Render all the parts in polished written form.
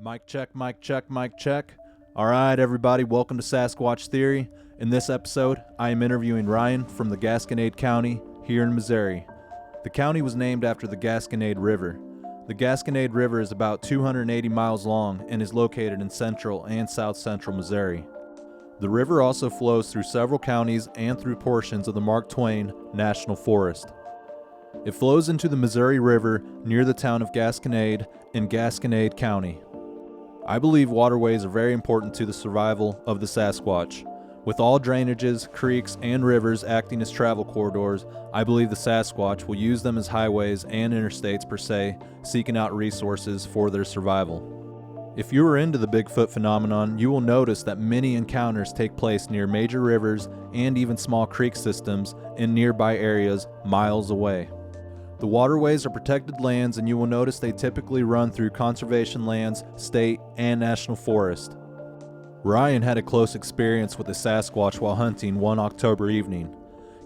Mic check, mic check, mic check. All right, everybody, welcome to Sasquatch Theory. In this episode, I am interviewing Ryan from the Gasconade County here in Missouri. The county was named after the Gasconade River. The Gasconade River is about 280 miles long and is located in central and south central Missouri. The river also flows through several counties and through portions of the Mark Twain National Forest. It flows into the Missouri River near the town of Gasconade in Gasconade County. I believe waterways are very important to the survival of the Sasquatch. With all drainages, creeks, and rivers acting as travel corridors, I believe the Sasquatch will use them as highways and interstates per se, seeking out resources for their survival. If you are into the Bigfoot phenomenon, you will notice that many encounters take place near major rivers and even small creek systems in nearby areas miles away. The waterways are protected lands, and you will notice they typically run through conservation lands, state, and national forest. Ryan had a close experience with a Sasquatch while hunting one October evening.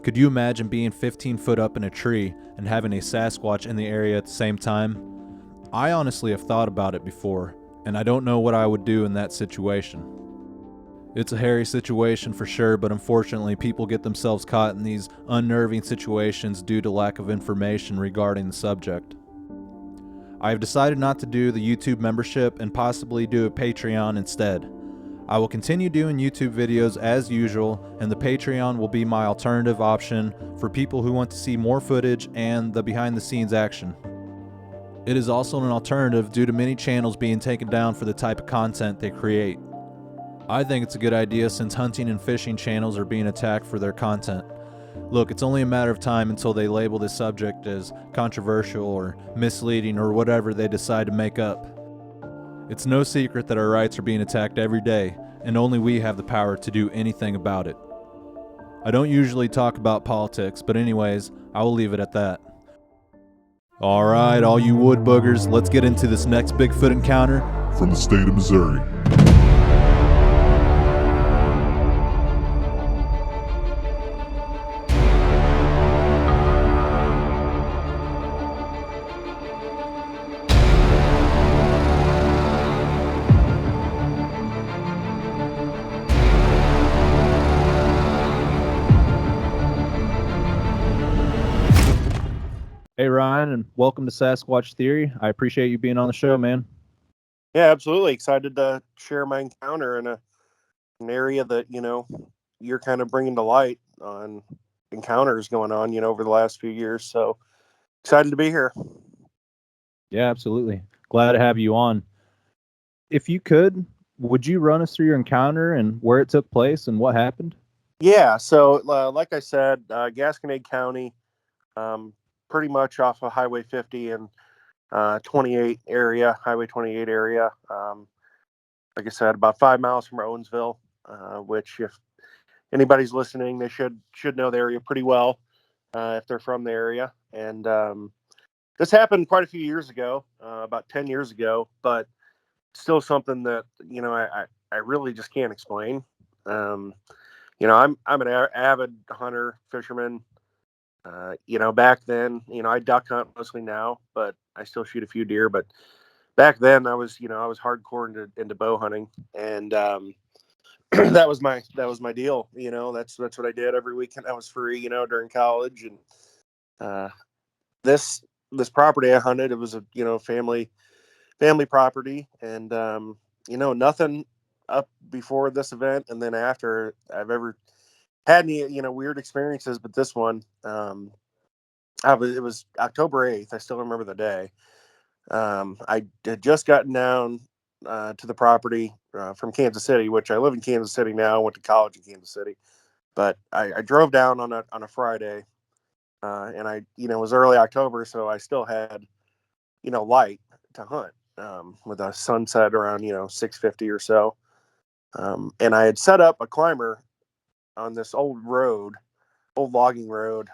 Could you imagine being 15 foot up in a tree and having a Sasquatch in the area at the same time? I honestly have thought about it before, and I don't know what I would do in that situation. It's a hairy situation for sure, but unfortunately people get themselves caught in these unnerving situations due to lack of information regarding the subject. I have decided not to do the YouTube membership and possibly do a Patreon instead. I will continue doing YouTube videos as usual, and the Patreon will be my alternative option for people who want to see more footage and the behind the scenes action. It is also an alternative due to many channels being taken down for the type of content they create. I think it's a good idea since hunting and fishing channels are being attacked for their content. Look, it's only a matter of time until they label this subject as controversial or misleading or whatever they decide to make up. It's no secret that our rights are being attacked every day, and only we have the power to do anything about it. I don't usually talk about politics, but anyways, I will leave it at that. Alright, all you wood boogers, let's get into this next Bigfoot encounter from the state of Missouri. Hey Ryan, and welcome to Sasquatch Theory. I appreciate you being on the show, man. Yeah, absolutely. Excited to share my encounter in an area that, you're kind of bringing to light on encounters going on, over the last few years. So excited to be here. Yeah, absolutely. Glad to have you on. If you could, would you run us through your encounter and where it took place and what happened? Yeah. So like I said, Gasconade County, pretty much off of Highway 50 and 28 area, Highway 28 area. Like I said, about 5 miles from Owensville, which if anybody's listening, they should know the area pretty well if they're from the area. And this happened quite a few years ago, about 10 years ago, but still something that, I really just can't explain. I'm an avid hunter, fisherman. Back then, I duck hunt mostly now, but I still shoot a few deer. But back then, I was hardcore into bow hunting, and that was my deal. That's what I did every weekend. I was free, during college, and this property I hunted, it was a family property, and nothing up before this event, and then after I've ever had any weird experiences, but this one, it was October 8th. I still remember the day. I had just gotten down to the property from Kansas City, which I live in Kansas City now. Went to college in Kansas City, but I drove down on a Friday, and it was early October, so I still had light to hunt with a sunset around 6:50 or so, and I had set up a climber on this old logging road,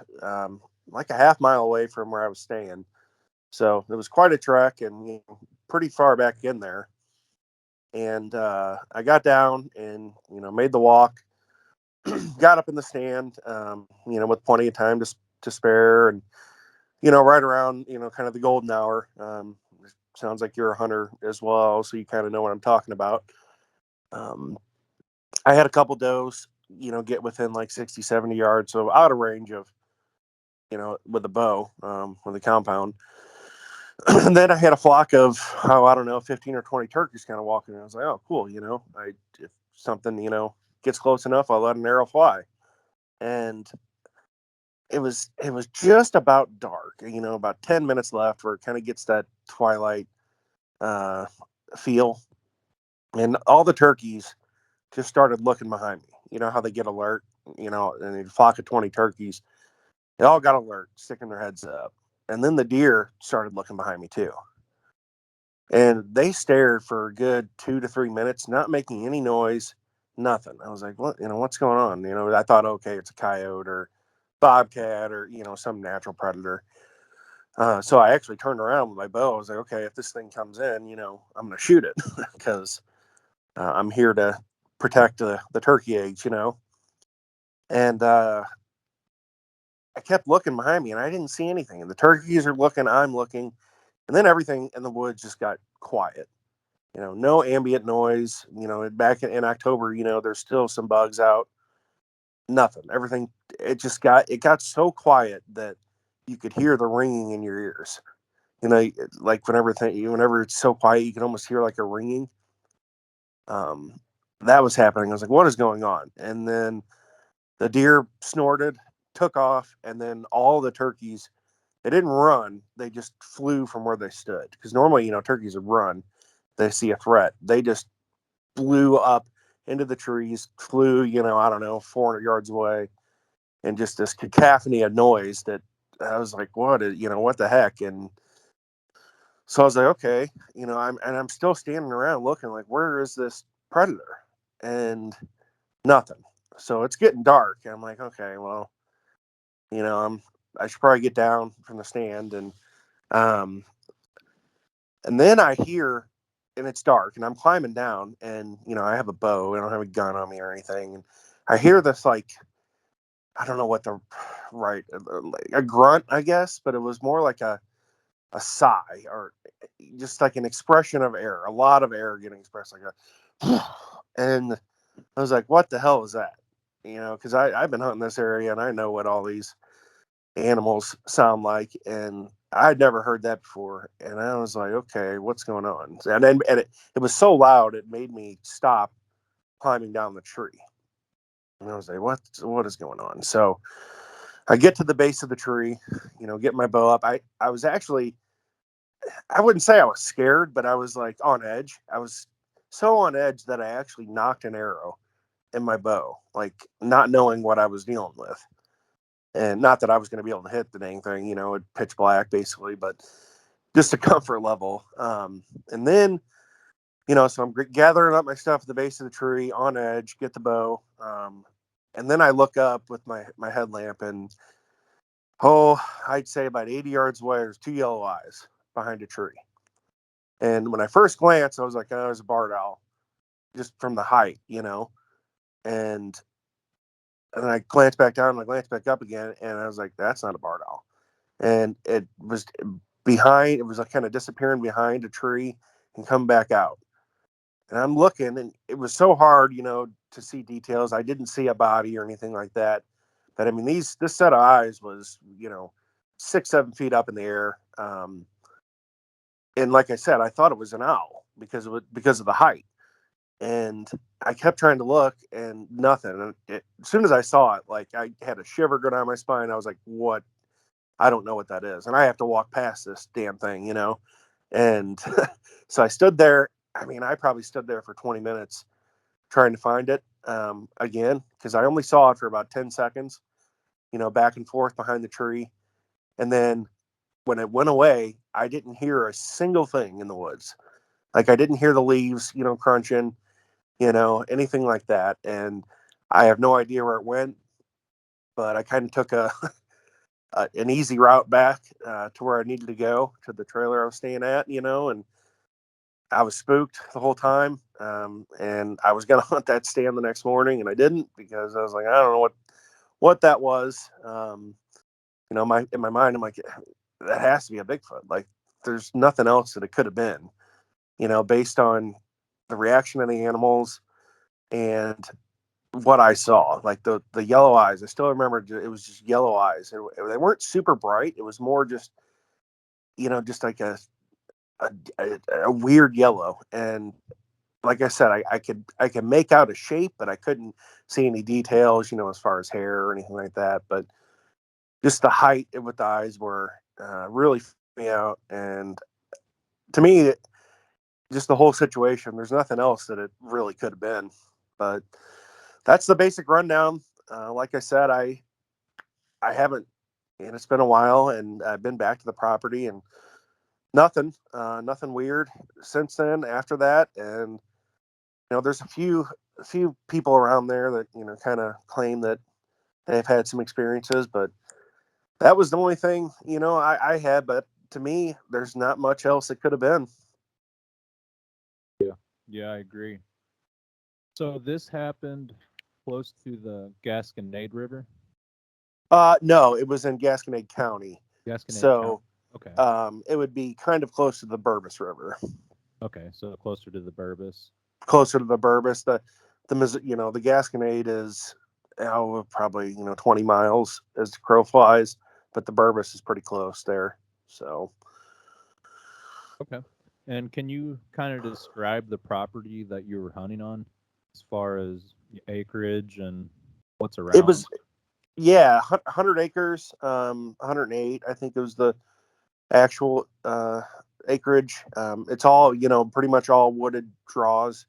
like a half mile away from where I was staying. So it was quite a trek and pretty far back in there. And I got down and, made the walk, got up in the stand, with plenty of time to spare, and right around, kind of the golden hour. Sounds like you're a hunter as well, so you kind of know what I'm talking about. Um, I had a couple does, get within like 60, 70 yards, so out of range of, with a bow, with a compound. And then I had a flock of, I don't know, 15 or 20 turkeys kind of walking. And I was like, oh, cool. If something, gets close enough, I'll let an arrow fly. And it was just about dark, about 10 minutes left where it kind of gets that twilight uh, feel. And all the turkeys just started looking behind me. You know how they get alert, and a flock of 20 turkeys, they all got alert, sticking their heads up. And then the deer started looking behind me too. And they stared for a good 2 to 3 minutes, not making any noise, nothing. I was like, what, what's going on? I thought, okay, it's a coyote or bobcat or, some natural predator. So I actually turned around with my bow. I was like, okay, if this thing comes in, I'm going to shoot it because I'm here to protect the turkey eggs. And I kept looking behind me and I didn't see anything. And the turkeys are looking, I'm looking. And then everything in the woods just got quiet. No ambient noise. Back in October, there's still some bugs out. Nothing. Everything. It got so quiet that you could hear the ringing in your ears. Like whenever it's so quiet, you can almost hear like a ringing. Um, that was happening. I was like, what is going on? And then the deer snorted, took off, and then all the turkeys, they didn't run. They just flew from where they stood. Because normally, turkeys would run. They see a threat. They just flew up into the trees, flew, I don't know, 400 yards away, and just this cacophony of noise that I was like, what the heck? And so I was like, okay, I'm still standing around looking like, where is this predator? And nothing. So it's getting dark. And I'm like, okay, well, I should probably get down from the stand. Um, and then I hear, and it's dark, and I'm climbing down, and I have a bow. I don't have a gun on me or anything. And I hear this like, I don't know what the right, like a grunt, I guess, but it was more like a sigh or just like an expression of air, a lot of air getting expressed, like a, and I was like, what the hell is that? Because I've been hunting this area and I know what all these animals sound like, and I'd never heard that before. And I was like, okay, what's going on? And then it was so loud, it made me stop climbing down the tree. And I was like, what is going on? So I get to the base of the tree, get my bow up. I was actually, I wouldn't say I was scared, but I was like on edge. I was so on edge that I actually knocked an arrow in my bow, like not knowing what I was dealing with. And not that I was going to be able to hit the dang thing, it pitch black basically, but just a comfort level. And then, so I'm gathering up my stuff at the base of the tree on edge, get the bow. And then I look up with my headlamp and, I'd say about 80 yards away, there's two yellow eyes behind a tree. And when I first glanced, I was like, oh, there's a barred owl just from the height. And I glanced back down and I glanced back up again, and I was like, that's not a barred owl. And it was behind, it was like kind of disappearing behind a tree and come back out. And I'm looking, and it was so hard, to see details. I didn't see a body or anything like that. But I mean, this set of eyes was, 6, 7 feet up in the air. And like I said, I thought it was an owl because of the height. And I kept trying to look and nothing. And as soon as I saw it, like I had a shiver go down my spine. I was like, what? I don't know what that is. And I have to walk past this damn thing. And so I stood there. I mean, I probably stood there for 20 minutes trying to find it again, because I only saw it for about 10 seconds, back and forth behind the tree. And then when it went away, I didn't hear a single thing in the woods. Like I didn't hear the leaves, crunching, anything like that. And I have no idea where it went, but I kind of took an easy route back to where I needed to go, to the trailer I was staying at, and I was spooked the whole time. And I was going to hunt that stand the next morning, and I didn't, because I was like, I don't know what that was. In my mind, I'm like, that has to be a Bigfoot. Like, there's nothing else that it could have been, based on the reaction of the animals and what I saw. Like the yellow eyes. I still remember it was just yellow eyes. They weren't super bright. It was more just, just like a weird yellow. And like I said, I could make out a shape, but I couldn't see any details, as far as hair or anything like that. But just the height with the eyes were really freaked me out. And to me, just the whole situation, there's nothing else that it really could have been. But that's the basic rundown. Like I said, I haven't, and it's been a while, and I've been back to the property, and nothing weird since then. After that, and there's a few people around there that kind of claim that they've had some experiences, but that was the only thing I had. But to me, there's not much else it could have been. Yeah, I agree. So this happened close to the Gasconade River. No, it was in Gasconade County, Gasconade County. so Okay. it would be kind of close to the Bourbeuse River, Okay, so closer to the Bourbeuse. closer to the Bourbeuse. The Gasconade is probably 20 miles as the crow flies, but the Bourbeuse is pretty close there. So Okay. And can you kind of describe the property that you were hunting on as far as acreage and what's it around? was, yeah, 100 acres, 108, I think it was the actual acreage. It's all, pretty much all wooded draws,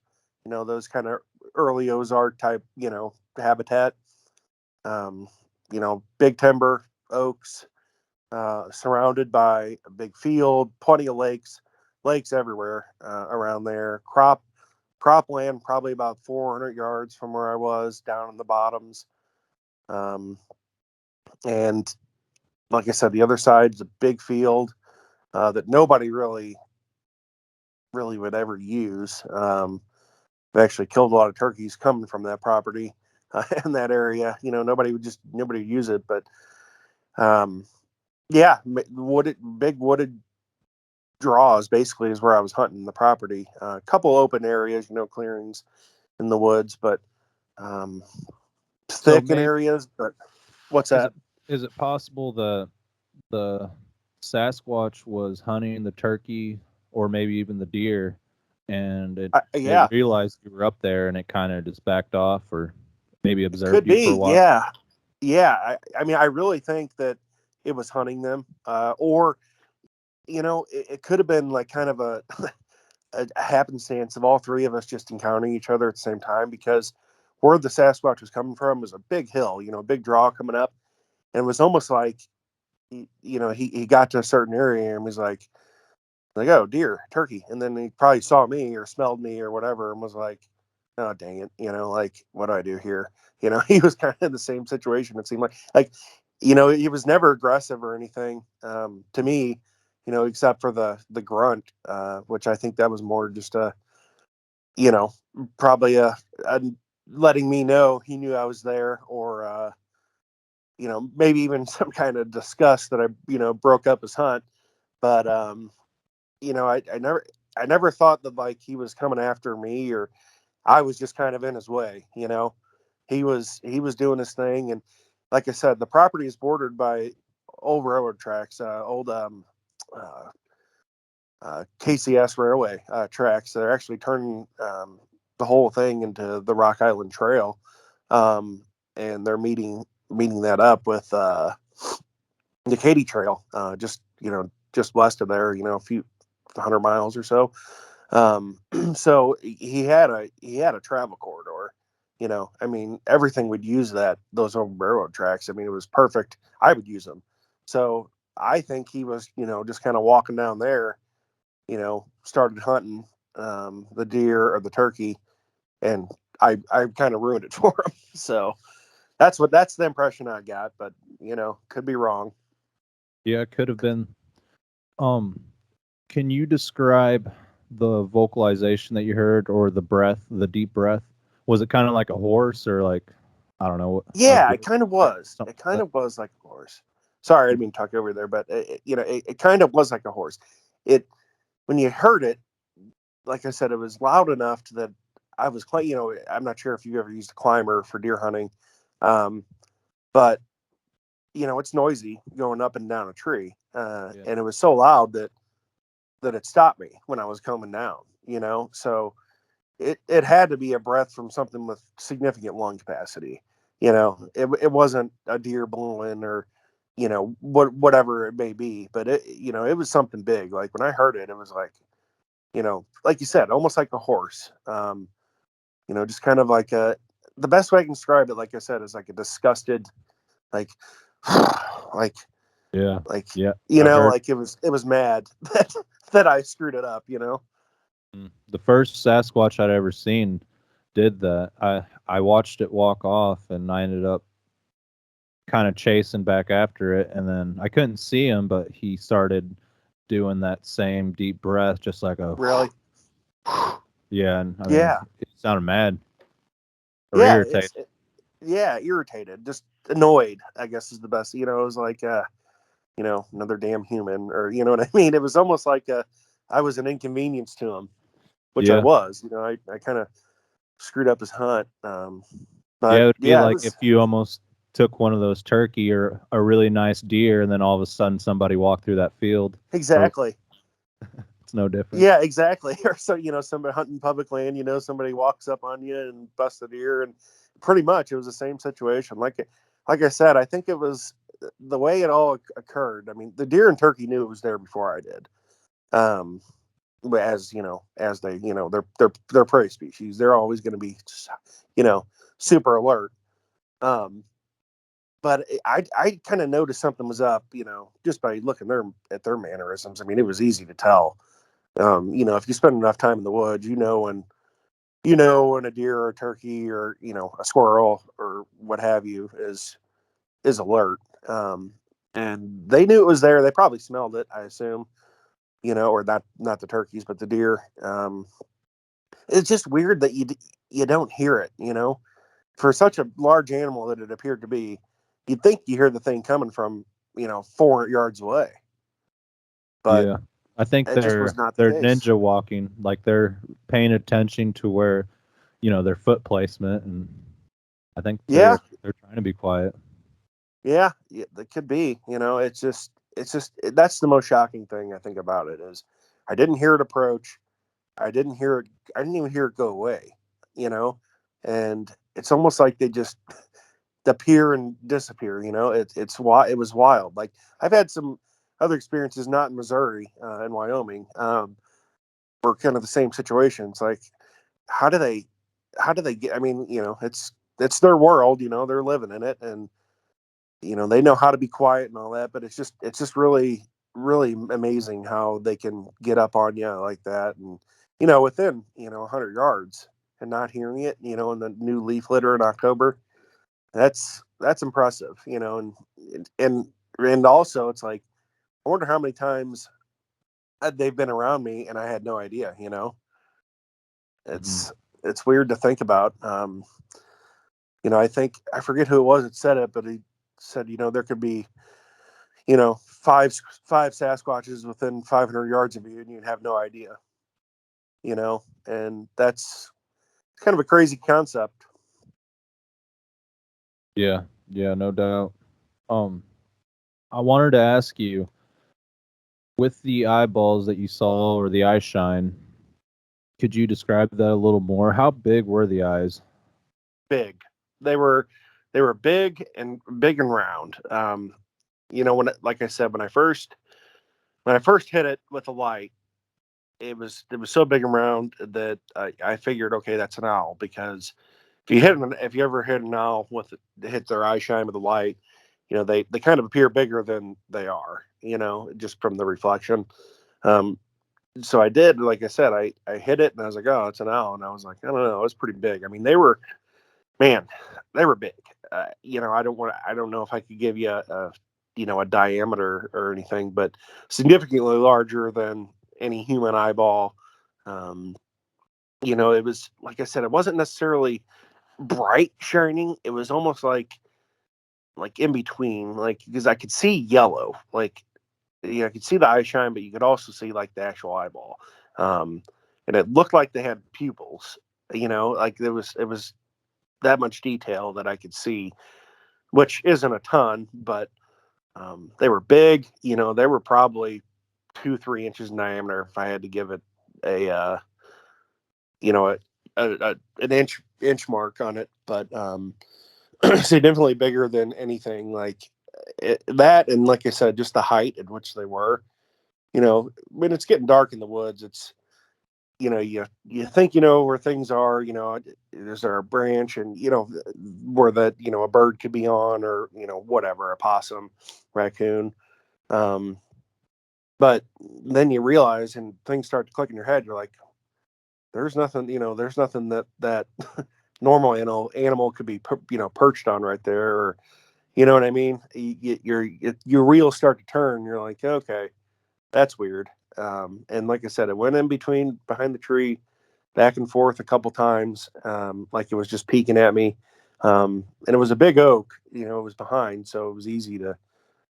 those kind of early Ozark type, habitat. Um, Big timber, oaks, surrounded by a big field, plenty of lakes everywhere around there. Cropland, probably about 400 yards from where I was, down in the bottoms. Um, and like I said, the other side's a big field that nobody really would ever use. They actually killed a lot of turkeys coming from that property in that area. Nobody would use it, but um, yeah, big wooded draws basically is where I was hunting the property. A couple open areas, clearings in the woods, but um, So thick in maybe areas. But what's is that? it possible the Sasquatch was hunting the turkey or maybe even the deer, and it Yeah, realized you were up there and it kind of just backed off or maybe it could observed you for a be. while? Yeah, yeah. I mean, I really think that it was hunting them, or it could have been like kind of a happenstance of all three of us just encountering each other at the same time, because where the Sasquatch was coming from was a big hill, a big draw coming up, and it was almost like he got to a certain area and was like, oh, deer, turkey, and then he probably saw me or smelled me or whatever and was like, oh, dang it, like, what do I do here? He was kind of in the same situation. It seemed like he was never aggressive or anything, to me, except for the grunt, which I think that was more just you know probably a letting me know he knew I was there, or maybe even some kind of disgust that I broke up his hunt. But I never thought that, like, he was coming after me, or I was just kind of in his way. He was doing his thing, and like I said, the property is bordered by old railroad tracks, old uh, KCS railway tracks. They're actually turning the whole thing into the Rock Island Trail, and they're meeting that up with the Katy Trail, just west of there, a few 100 miles or so. So he had a travel corridor. I mean, everything would use those old railroad tracks. I mean, it was perfect. I would use them. So I think he was, just kind of walking down there, started hunting the deer or the turkey, and I kind of ruined it for him. So that's the impression I got, but could be wrong. Yeah, it could have been. Um, can you describe the vocalization that you heard or the breath, the deep breath? Was it kind of like a horse or like, I don't know, a Yeah, it goat kind of or was. something It kind like of was like a horse. Sorry, I didn't mean to talk over there, but it kind of was like a horse. It When you heard it, like I said, it was loud enough that I was, I'm not sure if you ever used a climber for deer hunting, but it's noisy going up and down a tree, and it was so loud that it stopped me when I was coming down. So it had to be a breath from something with significant lung capacity. It wasn't a deer blowing or whatever it may be, but it was something big. Like when I heard it, it was like, like you said, almost like a horse. Just kind of like the best way I can describe it, like I said, is like a disgusted, like, like, Yeah. like, Yeah. I've heard. like it was mad that I screwed it up. The first Sasquatch I'd ever seen did that. I watched it walk off, and I ended up kind of chasing back after it, and then I couldn't see him, but he started doing that same deep breath, just like a Really? yeah. And I mean, Yeah. it sounded mad or Yeah. irritated. Yeah, irritated, just annoyed, I guess is the best. It was like, another damn human, or you know what I mean? It was almost like I was an inconvenience to him, which I Yeah. was. I kind of screwed up his hunt. Yeah, But it would be yeah, it like if was you almost took one of those turkey or a really nice deer, and then all of a sudden somebody walked through that field. Or exactly. it's no different. Yeah, exactly. Or so, somebody hunting public land, somebody walks up on you and busts a deer, and pretty much it was the same situation. Like I said, I think it was the way it all occurred. I mean, the deer and turkey knew it was there before I did. Um, as as they're prey species, they're always going to be, you know, super alert. Um, but I kind of noticed something was up, just by looking at their mannerisms. I mean, it was easy to tell. If you spend enough time in the woods, when a deer or a turkey or a squirrel or what have you is alert. And they knew it was there. They probably smelled it, I assume. Or not the turkeys, but the deer. It's just weird that you don't hear it. For such a large animal that it appeared to be, you'd think you hear the thing coming from 400 yards away, but Yeah. I think it just was not the they're case. ninja walking, like they're paying attention to where, their foot placement, and I think Yeah, they're trying to be quiet. yeah, it could be. That's the most shocking thing I think about it is I didn't hear it approach. I didn't hear it. I didn't even hear it go away. You know, and it's almost like they just appear and disappear. It's why it was wild. Like I've had some other experiences, not in Missouri, in Wyoming, were kind of the same situations. Like how do they, get? I mean, it's their world. They're living in it, and they know how to be quiet and all that. But it's just really really amazing how they can get up on you like that, and within 100 yards and not hearing it. In the new leaf litter in October, that's impressive. And also it's like I wonder how many times they've been around me and I had no idea. Mhm. It's weird to think about. I think I forget who it was that said it, but he said there could be five Sasquatches within 500 yards of you and you'd have no idea. And that's kind of a crazy concept. Yeah, yeah, no doubt. Um, I wanted to ask you, with the eyeballs that you saw or the eye shine, could you describe that a little more? How big were the eyes? Big. They were big and round. Like I said, when I first hit it with a light, it was so big and round that I figured, okay, that's an owl. Because if you ever hit an owl hit their eye shine with a light, they kind of appear bigger than they are, just from the reflection. Um, so I did, like I said, I hit it and I was like, oh, it's an owl, and I was like, I don't know, it was pretty big. I mean, man, they were big. I don't know if I could give you a diameter or anything, but significantly larger than any human eyeball. Um, it was, like I said, it wasn't necessarily bright shining. It was almost like like in between, like because I could see yellow, like I could see the eye shine, but you could also see like the actual eyeball, um, and it looked like they had pupils. Like it was that much detail that I could see, which isn't a ton, but they were big. They were probably 2-3 inches in diameter. If I had to give it a you know an inch mark on it, but significantly bigger than anything like that. And like I said, just the height at which they were. When it's getting dark in the woods, it's you think where things are. Is there a branch, and where that a bird could be on, or whatever, a possum, raccoon. Um, but then you realize, and things start to click in your head. You're like, there's nothing. There's nothing that normal animal could be perched on right there, or you know what I mean. Your wheels start to turn. You're like, okay, that's weird. And like I said, it went in between behind the tree, back and forth a couple times, like it was just peeking at me. And it was a big oak, it was behind, so it was easy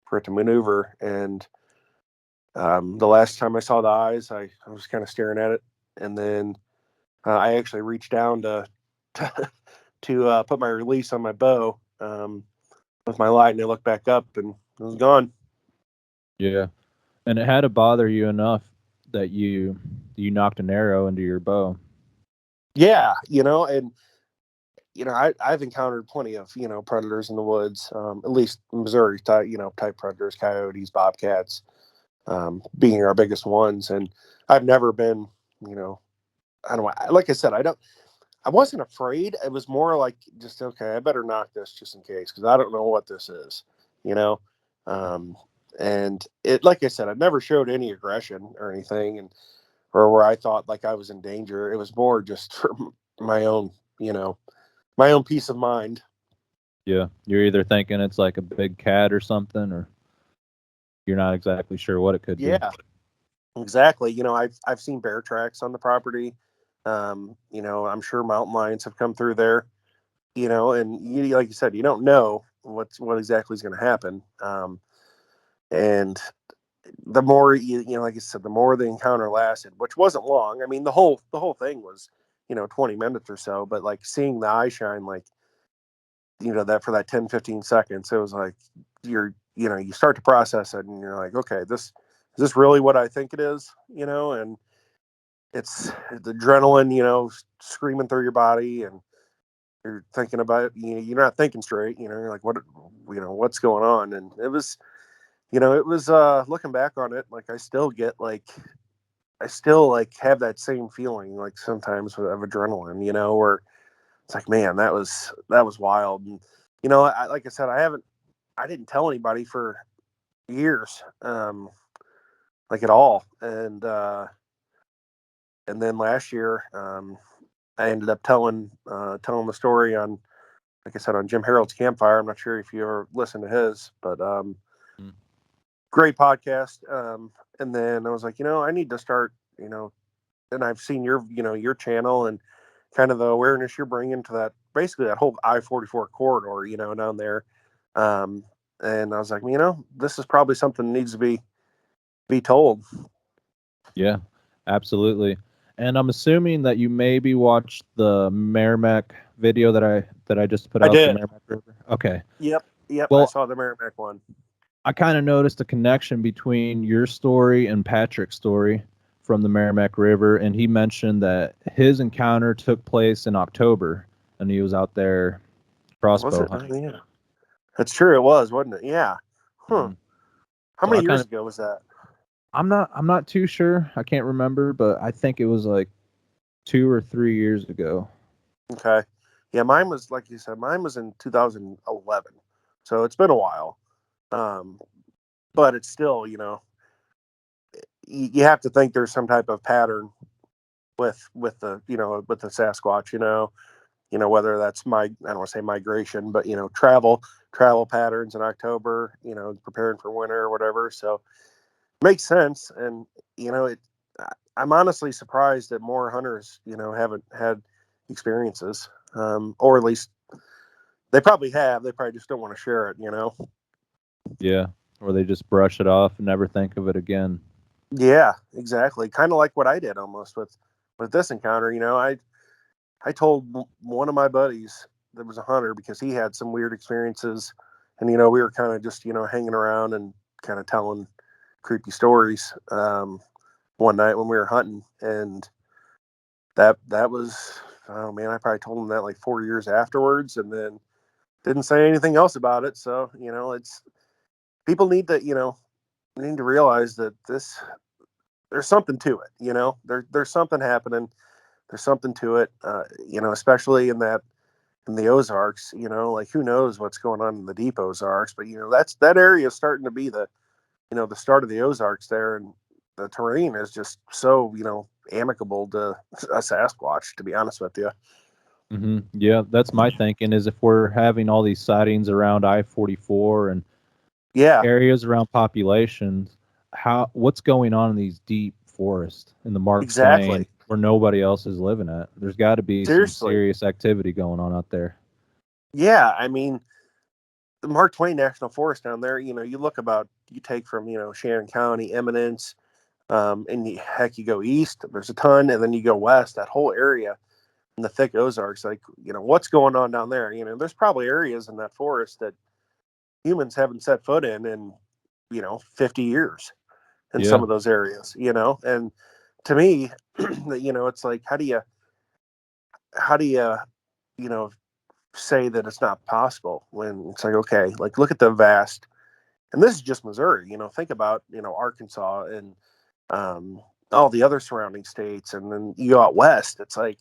for it to maneuver. And the last time I saw the eyes, I was kind of staring at it, and then I actually reached down to, to put my release on my bow with my light, and I looked back up, and it was gone. Yeah. And it had to bother you enough that you knocked an arrow into your bow. Yeah, and I've encountered plenty of predators in the woods, at least Missouri type predators, coyotes, bobcats, being our biggest ones. And I've never been, I don't know, like I said, I wasn't afraid. It was more like, just, okay, I better knock this just in case, because I don't know what this is, you know. Um, and it, like I said, I never showed any aggression or anything, and or where I thought like I was in danger. It was more just for my own, my own peace of mind. Yeah. You're either thinking it's like a big cat or something, or you're not exactly sure what it could be. Yeah, exactly. I've seen bear tracks on the property. I'm sure mountain lions have come through there. And like you said, you don't know what exactly is going to happen. And the more like I said, the more the encounter lasted, which wasn't long. I mean, the whole thing was 20 minutes or so. But like seeing the eye shine, like that for that 10-15 seconds, it was like you start to process it, and you're like, okay, this is this really what I think it is, and it's the adrenaline, screaming through your body, and you're thinking about it, you're not thinking straight, you're like, what's going on? And it was looking back on it, like I still like have that same feeling, like sometimes of adrenaline, where it's like, man, that was wild. And like I said, I didn't tell anybody for years, like at all. And then last year, I ended up telling the story on, like I said, on Jim Harold's Campfire. I'm not sure if you ever listened to his, but Mm. great podcast. And then I was like, I need to start, and I've seen your channel, and kind of the awareness you're bringing to that, basically that whole I-44 corridor, down there. Um, and I was like, this is probably something that needs to be told. Yeah, absolutely. And I'm assuming that you maybe watched the Merrimack video that I just put I out, the did. Merrimack River. Okay. Yep. I Well, saw the Merrimack one. I kind of noticed a connection between your story and Patrick's story from the Merrimack River, and he mentioned that his encounter took place in October, and he was out there Was crossbow it? Oh, hunting. yeah. That's true. It was, wasn't it? Yeah. Huh. Mhm. How So many years ago was that? I'm not too sure. I can't remember, but I think it was like 2 or 3 years ago. Okay. Yeah, mine was, like you said, mine was in 2011. So it's been a while. Um, but it's still, you have to think there's some type of pattern with the Sasquatch, whether that's I don't want to say migration, but travel patterns in October, preparing for winter or whatever. So makes sense. And it I'm honestly surprised that more hunters haven't had experiences, or at least They probably have. They probably just don't want to share it, you know? Yeah. Or they just brush it off and never think of it again. Yeah, exactly. Kind of like what I did almost with this encounter. You know, I told one of my buddies that was a hunter because he had some weird experiences, and you know, we were kind of just hanging around and kind of telling creepy stories. One night when we were hunting, and that was, oh man, I probably told him that like 4 years afterwards, and then didn't say anything else about it. So it's people need to need to realize that there's something to it. There's something happening. There's something to it. Especially in the Ozarks. Like who knows what's going on in the deep Ozarks, but that area is starting to be the start of the Ozarks there, and the terrain is just so amicable to a Sasquatch. To be honest with you. Yeah, that's my thinking. Is if we're having all these sightings around I-44 and Yeah, areas around populations, what's going on in these deep forests in the Mark Twain exactly. where nobody else is living at? There's got to be some Seriously. serious activity going on out there. Yeah, I mean, the Mark Twain National Forest down there, you take from, Shannon County, Eminence, and heck, you go east, there's a ton, and then you go west, that whole area in the thick Ozarks, like, what's going on down there? There's probably areas in that forest that humans haven't set foot in, 50 years in some Yeah. of those areas, and to me, it's like, how do you, you know, say that it's not possible when it's like, okay, like look at the vast, and this is just Missouri, think about, Arkansas and um, all the other surrounding states. And then you go out west, it's like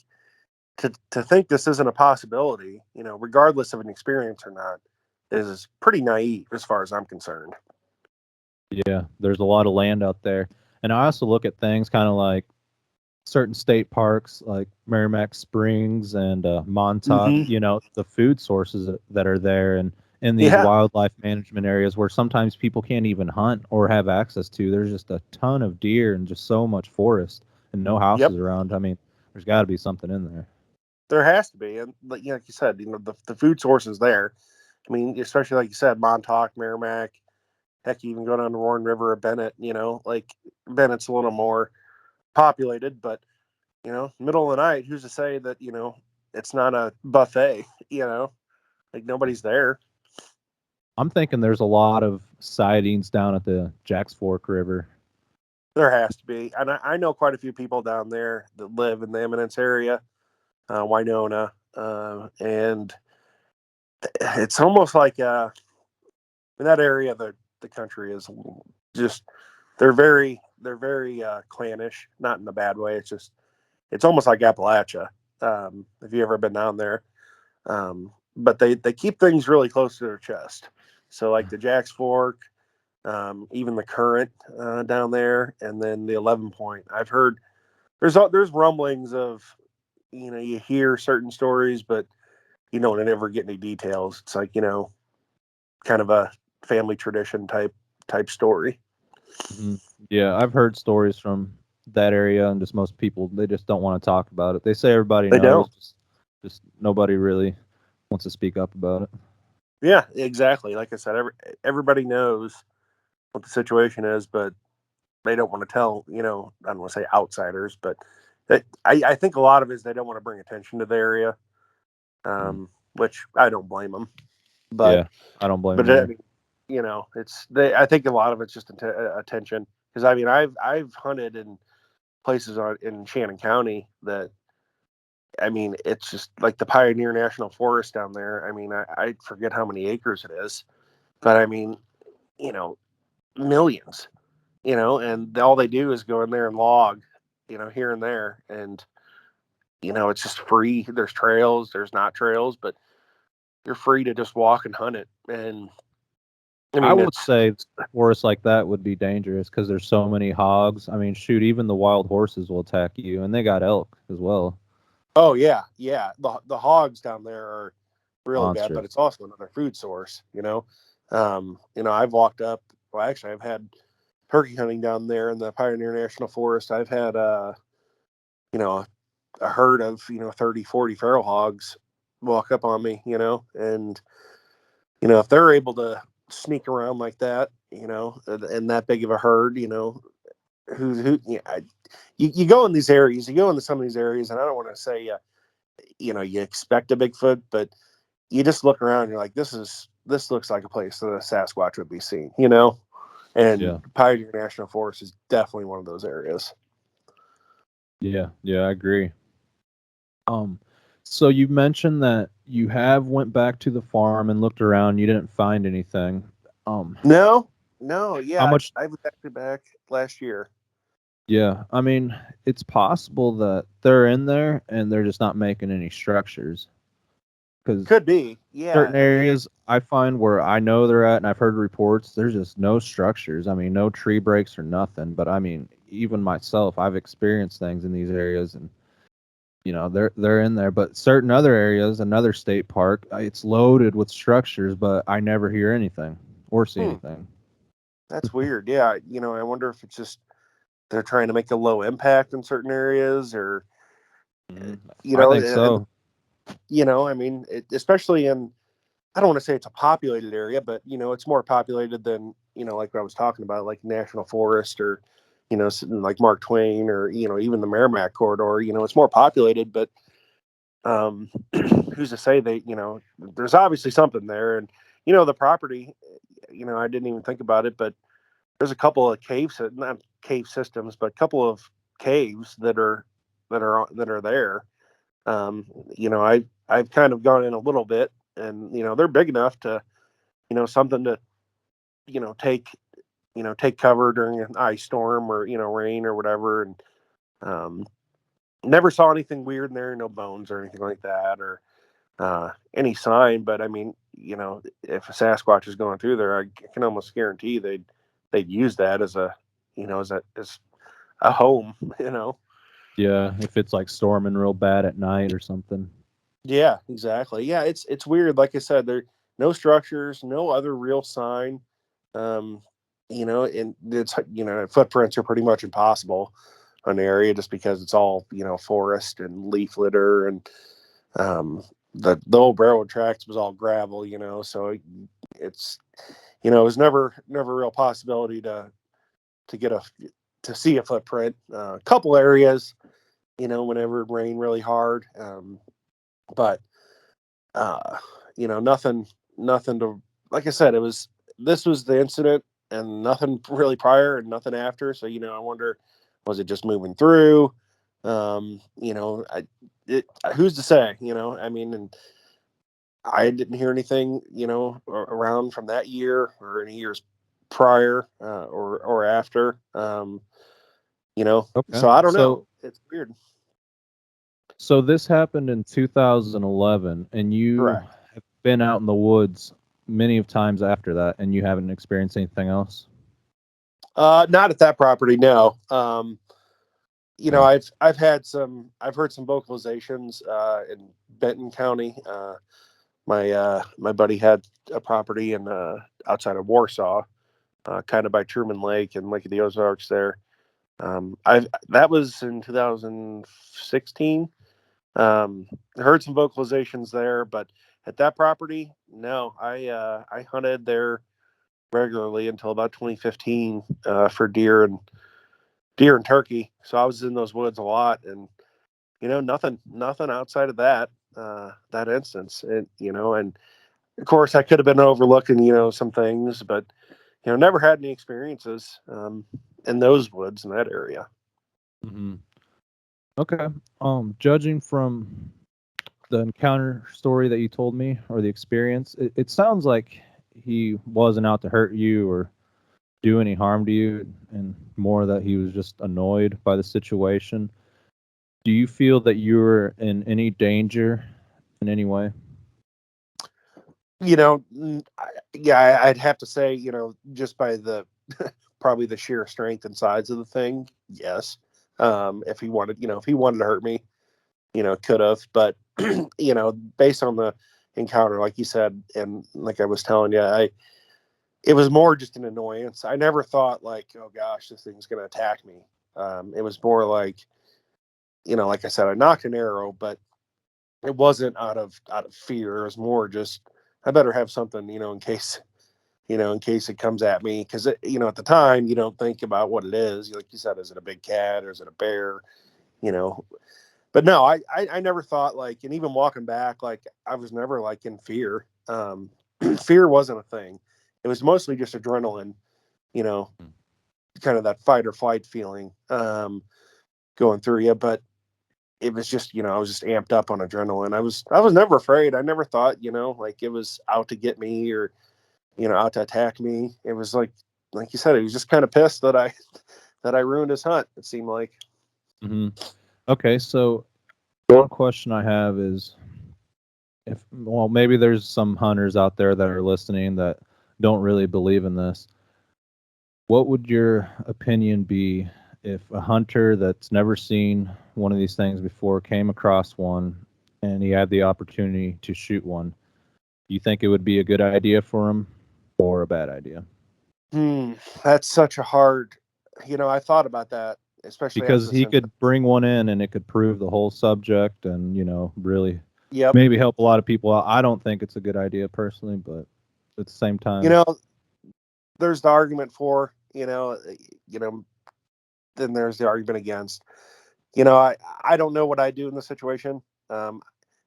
to think this isn't a possibility, regardless of an experience or not, is pretty naive as far as I'm concerned. Yeah, there's a lot of land out there. And I also look at things kind of like certain state parks like Merrimack Springs and Montauk, Hmm. the food sources that are there and in these Yeah. wildlife management areas where sometimes people can't even hunt or have access to. There's just a ton of deer and just so much forest and no Yep. houses around. I mean, there's got to be something in there. There has to be, and like you said, the food source is there. I mean, especially like you said, Montauk, Merrimack, heck, you even go down the Warren River or Bennett. Like Bennett's a little more populated, but middle of the night, who's to say that it's not a buffet? Like nobody's there. I'm thinking there's a lot of sightings down at the Jacks Fork River. There has to be, and I know quite a few people down there that live in the Eminence area, Winona, and it's almost like in that area of the country is just they're very clannish, not in a bad way. It's almost like Appalachia. If you ever been down there, but they keep things really close to their chest. So like the Jacks Fork, even the Current down there, and then the 11 Point. I've heard there's rumblings of you hear certain stories, but you don't ever get any details. It's like kind of a family tradition type story. Mhm. Yeah, I've heard stories from that area, and just most people they just don't want to talk about it. They say everybody They knows, don't. just nobody really wants to speak up about it. Yeah, exactly. Like I said, everybody knows what the situation is, but they don't want to tell. I don't want to say outsiders, but I think a lot of it is they don't want to bring attention to the area, Mm. which I don't blame them. But Yeah, I don't blame but them I either. mean, I think a lot of it's just attention, because I mean I've hunted in places in Shannon County that, I mean, it's just like the Pioneer National Forest down there. I mean, I forget how many acres it is, but I mean, you know, millions, and all they do is go in there and log, here and there. And, it's just free. There's trails, there's not trails, but you're free to just walk and hunt it. And I I mean, would it's, say forests like that would be dangerous because there's so many hogs. I mean, shoot, even the wild horses will attack you, and they got elk as well. oh, yeah, yeah. The hogs down there are really bad, but Monstrous. it's also another food source, I've walked up, well, actually, I've had turkey hunting down there in the Pioneer National Forest. I've had, you know, a herd of, 30, 40 feral hogs walk up on me, and if they're able to sneak around like that, and that big of a herd, who you go in these areas, you go into some of these areas, and I don't want to say, you expect a Bigfoot, but you just look around, and you're like, this looks like a place that a Sasquatch would be seen, and Yeah. Pioneer National Forest is definitely one of those areas. Yeah, I agree. Um, so you mentioned that you have went back to the farm and looked around. You didn't find anything. Um, No, how yeah, much? I was actually back last year. Yeah, I mean, it's possible that they're in there and they're just not making any structures. Because Could be, yeah. certain I mean, areas I find where I know they're at, and I've heard reports, there's just no structures. I mean, no tree breaks or nothing. But I mean, even myself, I've experienced things in these areas, and they're in there. But certain other areas, another state park, it's loaded with structures, but I never hear anything or see hmm, anything. that's weird. Yeah, I wonder if it's just they're trying to make a low impact in certain areas, or Mhm. you I know, think and so. I mean, especially in, I don't want to say it's a populated area, but it's more populated than like what I was talking about, like National Forest, or like Mark Twain, or even the Merrimack corridor. It's more populated, but um, who's to say they, there's obviously something there, and the property, I didn't even think about it, but there's a couple of caves, not cave systems, but a couple of caves that are there. Um, I've kind of gone in a little bit, and they're big enough to, something to, take take cover during an ice storm, or rain or whatever, and um, never saw anything weird in there, no bones or anything like that, or any sign. But I mean, if a Sasquatch is going through there, I can almost guarantee they'd use that as a, as a home. Yeah, if it's like storming real bad at night or something. Yeah, exactly. Yeah, it's weird. Like I said, there no structures, no other real sign. Um, and it's footprints are pretty much impossible on the area, just because it's all forest and leaf litter, and um, the old railroad tracks was all gravel. So it's it was never a real possibility to get a to see a footprint. A couple areas, whenever it rained really hard, but uh, nothing to, like I said, this was the incident, and nothing really prior and nothing after. So, I wonder, was it just moving through? Who's to say, I mean, and I didn't hear anything, around from that year or any years prior, or after, Okay. so I don't know. So It's weird. this happened in 2011, and you Correct. have been out in the woods many of times after that, and you haven't experienced anything else? Not at that property, no. I've heard some vocalizations in Benton County. My buddy had a property in outside of Warsaw, kind of by Truman Lake and Lake of the Ozarks there. I That was in 2016. Heard some vocalizations there, but at that property, no. I hunted there regularly until about 2015 for deer and turkey. So I was in those woods a lot, and nothing outside of that instance. And of course, I could have been overlooking some things, but never had any experiences in those woods in that area. Hmm. Okay. Judging from the encounter story that you told me, or the experience, it sounds like he wasn't out to hurt you or do any harm to you, and more that he was just annoyed by the situation. Do you feel that you were in any danger in any way? Yeah, I'd have to say, just by the probably the sheer strength and size of the thing, yes. If he wanted to hurt me, could have. But based on the encounter, like you said, and like I was telling you, it was more just an annoyance. I never thought like, oh gosh, this thing's gonna attack me. It was more like, like I said, I knocked an arrow, but it wasn't out of fear. It was more just, I better have something, in case, in case it comes at me. Because, at the time, you don't think about what it is. Like you said, is it a big cat or is it a bear? You know, but no, I never thought like, and even walking back, like I was never like in fear. Fear wasn't a thing. It was mostly just adrenaline, you know, kind of that fight or flight feeling going through you. But it was just, I was just amped up on adrenaline. I was never afraid. I never thought, like it was out to get me or, out to attack me. It was like you said, he was just kind of pissed that I ruined his hunt. It seemed like. Hmm. Okay, so one question I have is, well, maybe there's some hunters out there that are listening that don't really believe in this. What would your opinion be if a hunter that's never seen one of these things before came across one and he had the opportunity to shoot one? You think it would be a good idea for him or a bad idea? That's such a hard, I thought about that, especially after Because this he incident. could bring one in and it could prove the whole subject and, really Yep. maybe help a lot of people out. I don't think it's a good idea personally, but at the same You time, know, there's the argument for, then there's the argument against. I don't know what I do in this situation. Um,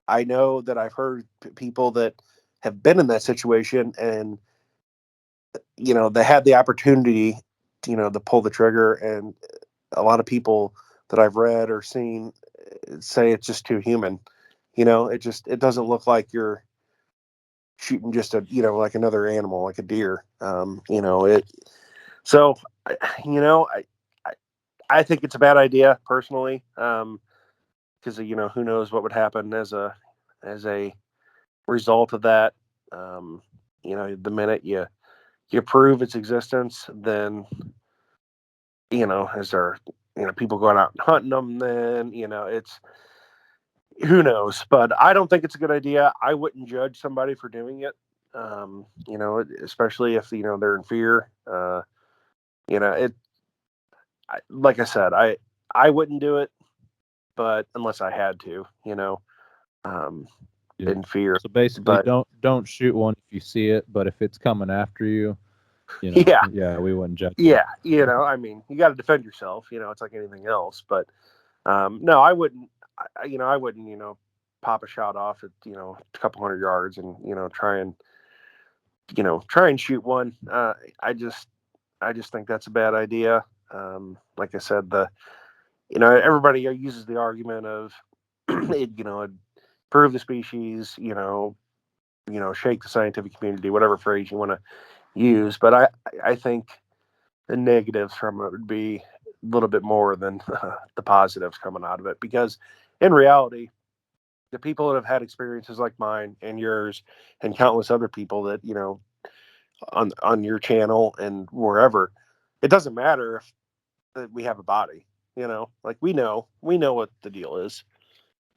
I know that I've heard people that have been in that situation and, they had the opportunity, to pull the trigger. And a lot of people that I've read or seen say it's just too human. It doesn't look like you're shooting just like another animal, like a deer. So, I, I think it's a bad idea personally. Because who knows what would happen as a result of that. The minute you prove its existence, then is there people going out and hunting them? Then it's who knows. But I don't think it's a good idea. I wouldn't judge somebody for doing it. Especially if they're in fear. It like I said, I wouldn't do it, but unless I had to, um, yeah. in fear. So basically, But don't shoot one if you see it, but if it's coming after you, yeah, yeah, we wouldn't judge you. yeah, I mean, you got to defend yourself. It's like anything else. But no, I wouldn't. I wouldn't. Pop a shot off at a couple hundred yards and try and shoot one. I just think that's a bad idea. Like I said, everybody uses the argument of it'd prove the species, shake the scientific community, whatever phrase you want to use. But I think the negatives from it would be a little bit more than the positives coming out of it, because in reality, the people that have had experiences like mine and yours and countless other people that on your channel and wherever, it doesn't matter if we have a body. Like we know what the deal is.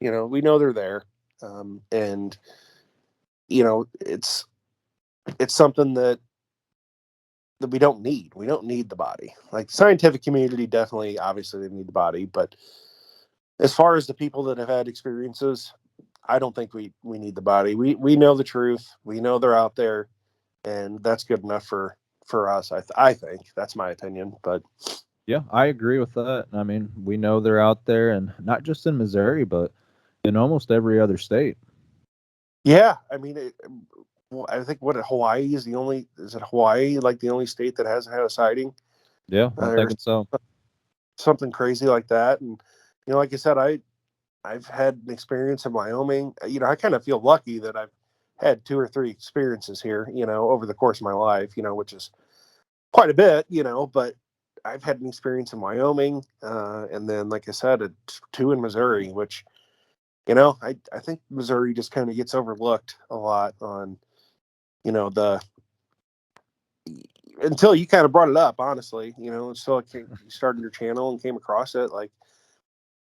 We know they're there. And it's something that we don't need. We don't need the body. Like the scientific community, definitely, obviously, they need the body. But as far as the people that have had experiences, I don't think we need the body. We know the truth. We know they're out there, and that's good enough for us. I think that's my opinion. But Yeah, I agree with that. I mean, we know they're out there, and not just in Missouri, but in almost every other state. yeah, I mean, well, I think what Hawaii is the only. Is it Hawaii like the only state that hasn't had a sighting Yeah, I'm or thinking so. something crazy like that? And like I said, I've had an experience in Wyoming. I kind of feel lucky that I've had two or three experiences here, over the course of my life, which is quite a bit, but I've had an experience in Wyoming. And then, like I said, two in Missouri, which, I think Missouri just kind of gets overlooked a lot on, the, until you kind of brought it up, honestly, until you started your channel and came across it. Like,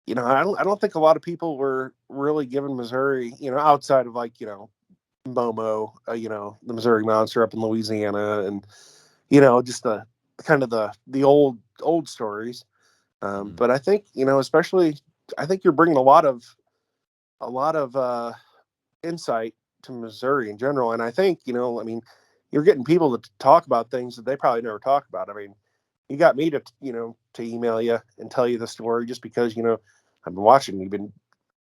I don't think a lot of people were really giving Missouri, outside of like, Momo, the Missouri Monster up in Louisiana, and just the kind of the old stories. Mhm. But I think especially, I think you're bringing a lot of lot of insight to Missouri in general. And I think, I mean, you're getting people to talk about things that they probably never talk about. I mean, you got me to, to email you and tell you the story just because, I've been watching. You've been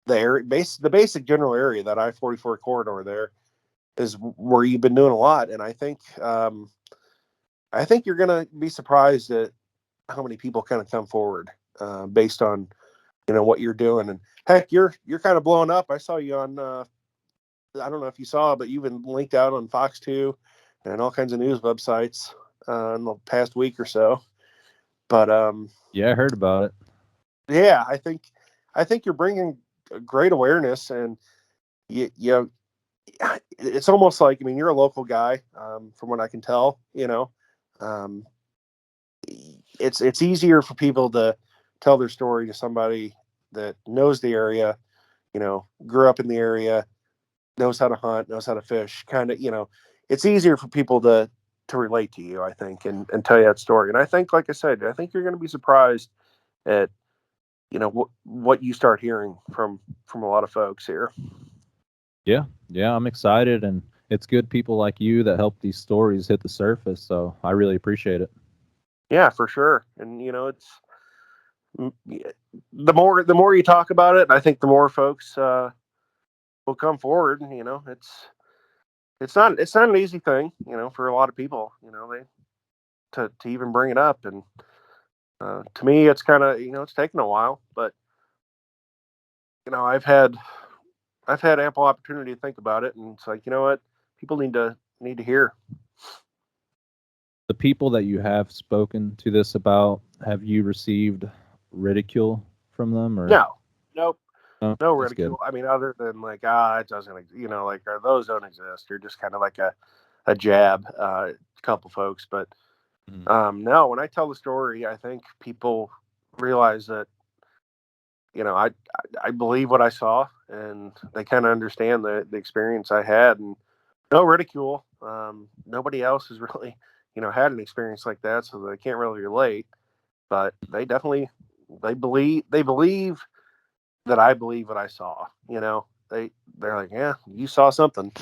there. The basic general area, that I-44 corridor there, is where you've been doing a lot. And I think you're going to be surprised at how many people kind of come forward based on, what you're doing. And heck, you're kind of blowing up. I saw you on, I don't know if you saw, but you've been linked out on Fox 2 and all kinds of news websites in the past week or so. But yeah, I heard about it. Yeah, I think you're bringing a great awareness, and you it's almost like, I mean, you're a local guy, from what I can tell. Um, it's easier for people to tell their story to somebody that knows the area, grew up in the area, knows how to hunt, knows how to fish, kind of, it's easier for people to relate to you, I think, and tell you that story. And I think, like I said, I think you're going to be surprised at, what you start hearing from a lot of folks here. Yeah, I'm excited, and it's good people like you that help these stories hit the surface. So I really appreciate it. Yeah, for sure. And it's the more you talk about it, I think the more folks will come forward. And, it's not an easy thing, for a lot of people. They to even bring it up, and to me, it's kind of, it's taken a while, but I've had ample opportunity to think about it, and it's like, what, people need to hear. The people that you have spoken to this about, have you received ridicule from them, or No, nope, no? no That's good. ridicule. I mean, other than like, it doesn't, like, or those don't exist. You're just kind of like a jab, a couple folks. But Mhm. no, when I tell the story, I think people realize that, I believe what I saw, and they kind of understand the experience I had, and no ridicule. Nobody else has really, had an experience like that, so they can't really relate. But they believe that I believe what I saw. They're like, yeah, you saw something.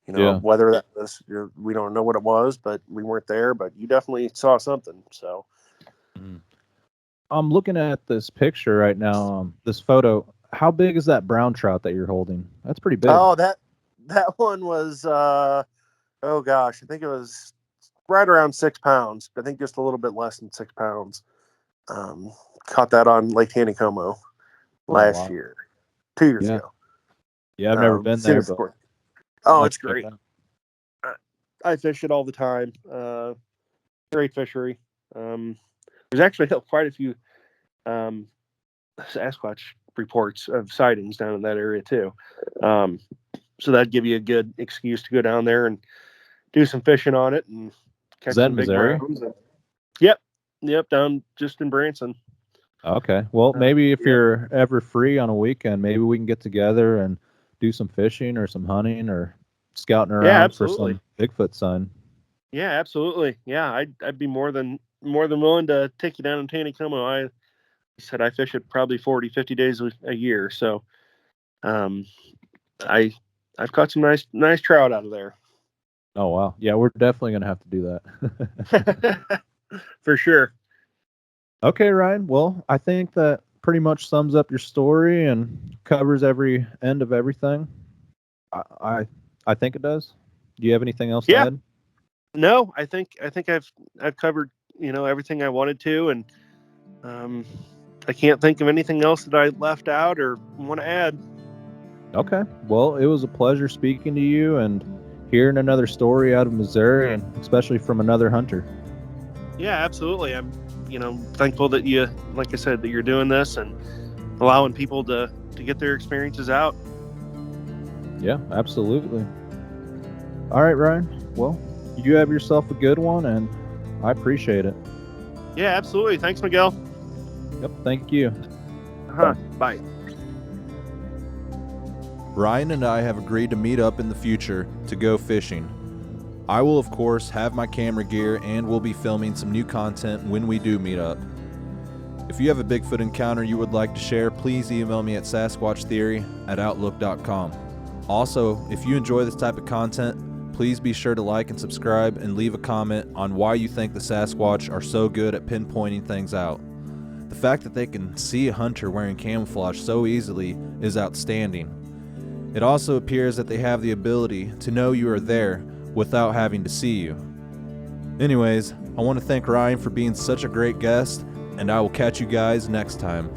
Yeah. Whether that was, we don't know what it was, but we weren't there. But you definitely saw something. So Mhm. I'm looking at this picture right now. This photo. How big is that brown trout that you're holding? That's pretty big. oh, that one was oh gosh, I think it was right around 6 pounds. I think just a little bit less than 6 pounds. Um, Caught that on Lake Taneycomo Oh last wow. year, 2 years Yeah. ago. Yeah, I've never been there, Phoenix but Sport. I'll Oh, have it's to check it great. out. I fish it all the time. Great fishery. There's actually quite a few um, Sasquatch reports of sightings down in that area too. Um, so that'd give you a good excuse to go down there and do some fishing on it and Is catch that some in big Missouri? browns. Yep, down just in Branson. Okay. Well, maybe if Yep. you're ever free on a weekend, maybe we can get together and do some fishing or some hunting or scouting Yeah, around for absolutely. some Bigfoot sign. Yeah, absolutely. Yeah, I'd be more than willing to take you down in Taneycomo. I said I fish it probably 40, 50 days a year. So um, I I've caught some nice trout out of there. Oh wow. Yeah, we're definitely gonna have to do that. For sure. Okay, Ryan. Well, I think that pretty much sums up your story and covers every end of everything. I I, I think it does. Do you have anything else to Yeah. add? No, I think I've covered, everything I wanted to, and um, I can't think of anything else that I left out or want to add. Okay. Well, it was a pleasure speaking to you and hearing another story out of Missouri, and especially from another hunter. Yeah, absolutely. I'm, thankful that you, like I said, that you're doing this and allowing people to get their experiences out. Yeah, absolutely. All right, Ryan. Well, you have yourself a good one, and I appreciate it. Yeah, absolutely. Thanks, Miguel. Yep. Thank you. Bye. Ryan and I have agreed to meet up in the future to go fishing. I will, of course, have my camera gear and will be filming some new content when we do meet up. If you have a Bigfoot encounter you would like to share, please email me at sasquatchtheory@outlook.com. Also, if you enjoy this type of content, please be sure to like and subscribe and leave a comment on why you think the Sasquatch are so good at pinpointing things out. The fact that they can see a hunter wearing camouflage so easily is outstanding. It also appears that they have the ability to know you are there without having to see you. Anyways, I want to thank Ryan for being such a great guest, and I will catch you guys next time.